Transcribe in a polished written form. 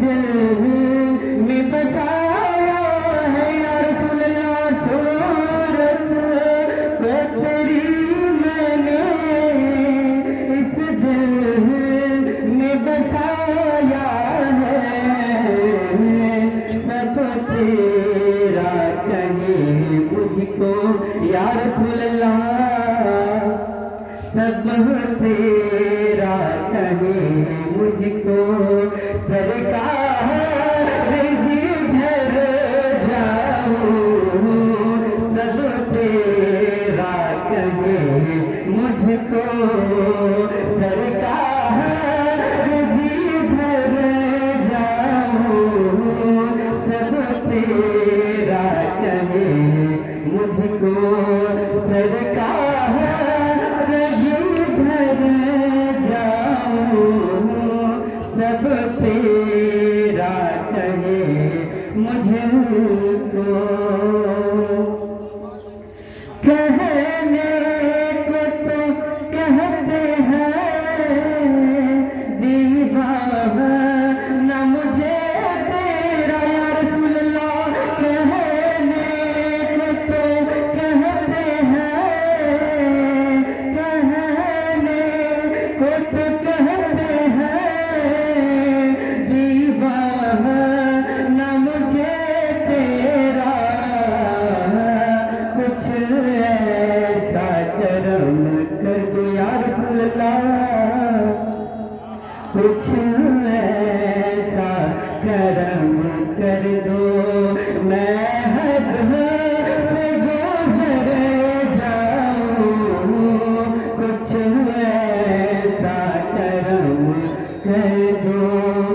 दिल में बसाया है या रसूल अल्लाह सूरत को तेरी मैंने इस दिल में बसाया है सब तेरा कहे मुझको या रसूल अल्लाह सब तेरा कहे मुझको सरकार जिधर जाऊं सब तेरा कहे मुझको सरकार जिधर जाऊं सब तेरा कहे मुझको सरकार जिधर जाऊं सब तेरा कहे मुझको कहने को तो कहते हैं दीवाना मुझे तेरा या रसूल अल्लाह कहने को तो कहते हैं कहने को तो कहते हैं दीवाना मुझे तेरा कुछ ऐसा करम कर दो या रसूल अल्लाह कुछ ऐसा करम कर दो